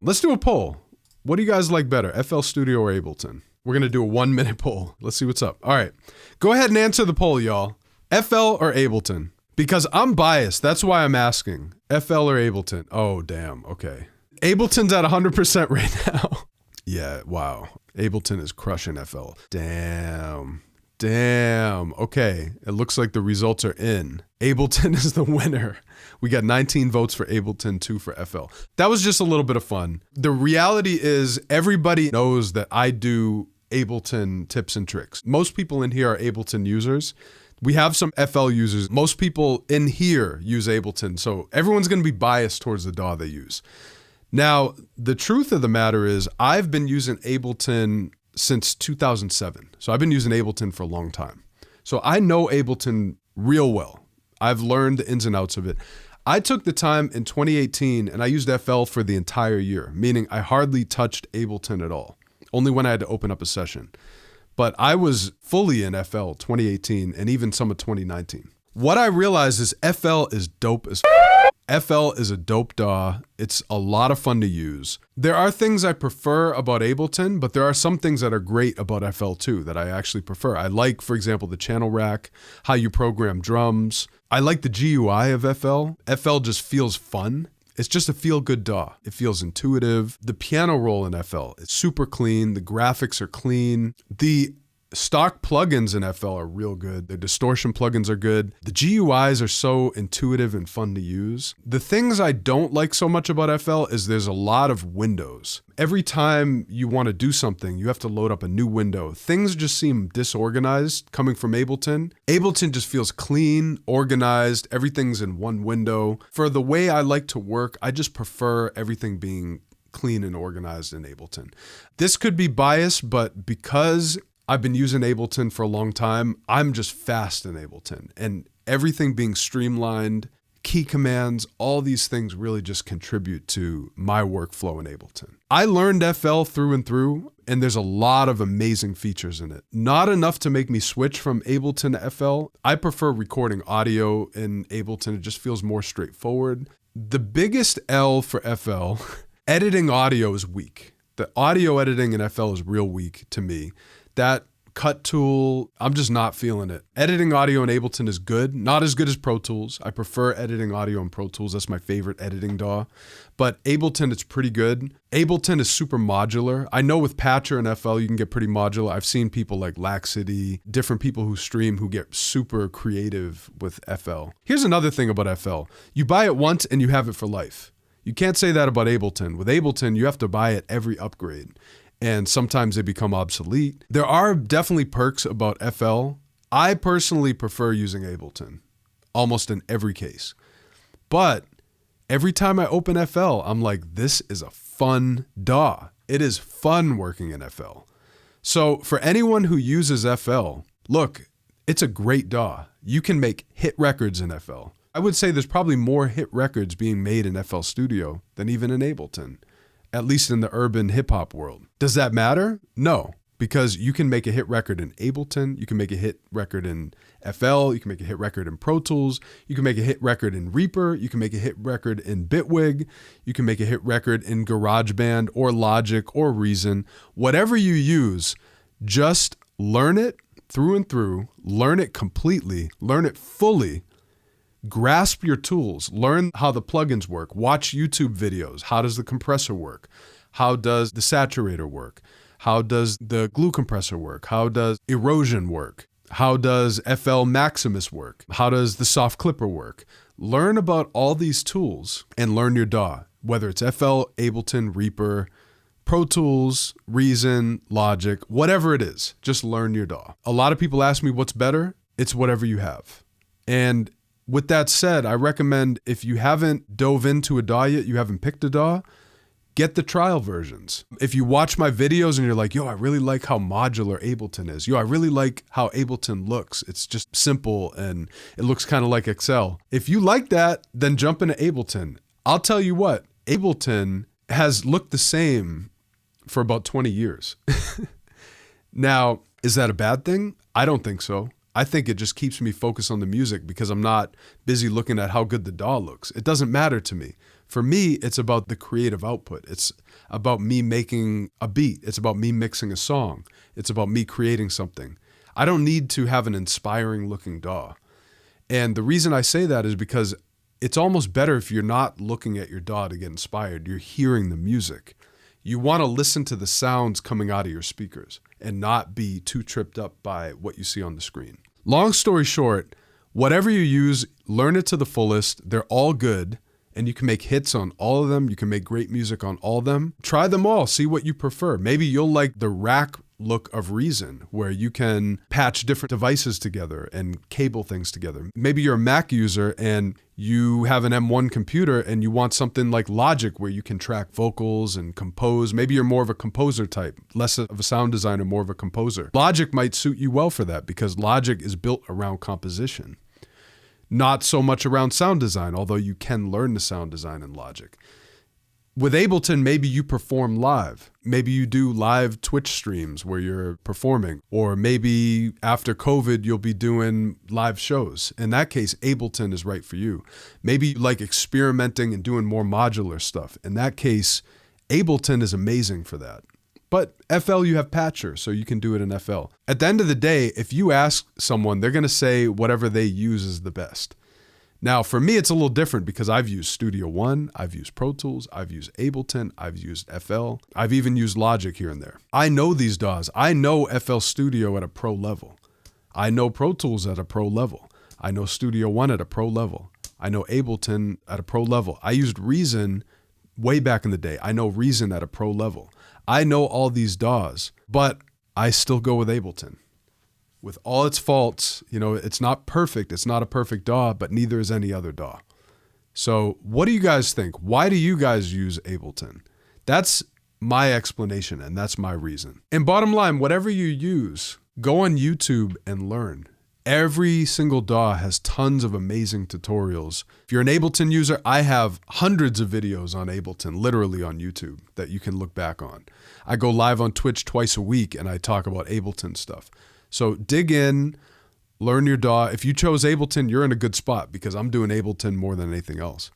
Let's do a poll. What do you guys like better, FL Studio or Ableton? We're going to do a 1-minute poll. Let's see what's up. All right. Go ahead and answer the poll, y'all. FL or Ableton? Because I'm biased. That's why I'm asking. FL or Ableton? Oh, damn. Okay. Ableton's at 100% right now. Yeah, wow. Ableton is crushing FL. Damn. Okay. It looks like the results are in. Ableton is the winner. We got 19 votes for Ableton, 2 for FL. That was just a little bit of fun. The reality is everybody knows that I do Ableton tips and tricks. Most people in here are Ableton users. We have some FL users. Most people in here use Ableton, so everyone's going to be biased towards the DAW they use. Now, the truth of the matter is I've been using Ableton since 2007. So I've been using Ableton for a long time. So I know Ableton real well. I've learned the ins and outs of it. I took the time in 2018 and I used FL for the entire year, meaning I hardly touched Ableton at all, only when I had to open up a session. But I was fully in FL 2018 and even some of 2019. What I realized is FL is dope as FL is a dope DAW. It's a lot of fun to use. There are things I prefer about Ableton, but there are some things that are great about FL too that I actually prefer. I like, for example, the channel rack, how you program drums. I like the GUI of FL. FL just feels fun. It's just a feel-good DAW. It feels intuitive. The piano roll in FL is super clean. The graphics are clean. The stock plugins in FL are real good. The distortion plugins are good. The GUIs are so intuitive and fun to use. The things I don't like so much about FL is there's a lot of windows. Every time you want to do something, you have to load up a new window. Things just seem disorganized coming from Ableton. Ableton just feels clean, organized. Everything's in one window. For the way I like to work, I just prefer everything being clean and organized in Ableton. This could be biased, but because I've been using Ableton for a long time, I'm just fast in Ableton, and everything being streamlined, key commands, all these things really just contribute to my workflow in Ableton. I learned FL through and through, and there's a lot of amazing features in it. Not enough to make me switch from Ableton to FL. I prefer recording audio in Ableton. It just feels more straightforward. The biggest L for FL, editing audio is weak. The audio editing in FL is real weak to me. That cut tool, I'm just not feeling it. Editing audio in Ableton is good, not as good as Pro Tools. I prefer editing audio in Pro Tools. That's my favorite editing DAW. But Ableton, it's pretty good. Ableton is super modular. I know with Patcher and FL, you can get pretty modular. I've seen people like Laxity, different people who stream who get super creative with FL. Here's another thing about FL. You buy it once and you have it for life. You can't say that about Ableton. With Ableton, you have to buy it every upgrade, and sometimes they become obsolete. There are definitely perks about FL. I personally prefer using Ableton, almost in every case. But every time I open FL, I'm like, this is a fun DAW. It is fun working in FL. So for anyone who uses FL, look, it's a great DAW. You can make hit records in FL. I would say there's probably more hit records being made in FL Studio than even in Ableton, at least in the urban hip-hop world. Does that matter? No, because you can make a hit record in Ableton, you can make a hit record in FL, you can make a hit record in Pro Tools, you can make a hit record in Reaper, you can make a hit record in Bitwig, you can make a hit record in GarageBand or Logic or Reason. Whatever you use, just learn it through and through, learn it completely, learn it fully, grasp your tools, learn how the plugins work, watch YouTube videos. How does the compressor work? How does the saturator work? How does the glue compressor work? How does erosion work? How does FL Maximus work? How does the soft clipper work? Learn about all these tools and learn your DAW, whether it's FL, Ableton, Reaper, Pro Tools, Reason, Logic, whatever it is, just learn your DAW. A lot of people ask me what's better. It's whatever you have. And with that said, I recommend if you haven't dove into a DAW yet, you haven't picked a DAW, get the trial versions. If you watch my videos and you're like, yo, I really like how modular Ableton is. Yo, I really like how Ableton looks. It's just simple and it looks kind of like Excel. If you like that, then jump into Ableton. I'll tell you what, Ableton has looked the same for about 20 years. Now, is that a bad thing? I don't think so. I think it just keeps me focused on the music because I'm not busy looking at how good the DAW looks. It doesn't matter to me. For me, it's about the creative output. It's about me making a beat. It's about me mixing a song. It's about me creating something. I don't need to have an inspiring looking DAW. And the reason I say that is because it's almost better if you're not looking at your DAW to get inspired. You're hearing the music. You want to listen to the sounds coming out of your speakers and not be too tripped up by what you see on the screen. Long story short, whatever you use, learn it to the fullest. They're all good. And you can make hits on all of them. You can make great music on all of them. Try them all. See what you prefer. Maybe you'll like the rack look of Reason, where you can patch different devices together and cable things together. Maybe you're a Mac user and you have an M1 computer and you want something like Logic where you can track vocals and compose. Maybe you're more of a composer type, less of a sound designer, more of a composer. Logic might suit you well for that because Logic is built around composition. Not so much around sound design, although you can learn the sound design in Logic. With Ableton, maybe you perform live. Maybe you do live Twitch streams where you're performing. Or maybe after COVID, you'll be doing live shows. In that case, Ableton is right for you. Maybe you like experimenting and doing more modular stuff. In that case, Ableton is amazing for that. But FL, you have Patcher, so you can do it in FL. At the end of the day, if you ask someone, they're going to say whatever they use is the best. Now, for me, it's a little different because I've used Studio One, I've used Pro Tools, I've used Ableton, I've used FL, I've even used Logic here and there. I know these DAWs. I know FL Studio at a pro level. I know Pro Tools at a pro level. I know Studio One at a pro level. I know Ableton at a pro level. I used Reason way back in the day. I know Reason at a pro level. I know all these DAWs, but I still go with Ableton. With all its faults, you know, it's not perfect. It's not a perfect DAW, but neither is any other DAW. So what do you guys think? Why do you guys use Ableton? That's my explanation, and that's my reason. And bottom line, whatever you use, go on YouTube and learn. Every single DAW has tons of amazing tutorials. If you're an Ableton user, I have hundreds of videos on Ableton, literally on YouTube, that you can look back on. I go live on Twitch twice a week and I talk about Ableton stuff. So dig in, learn your DAW. If you chose Ableton, you're in a good spot because I'm doing Ableton more than anything else.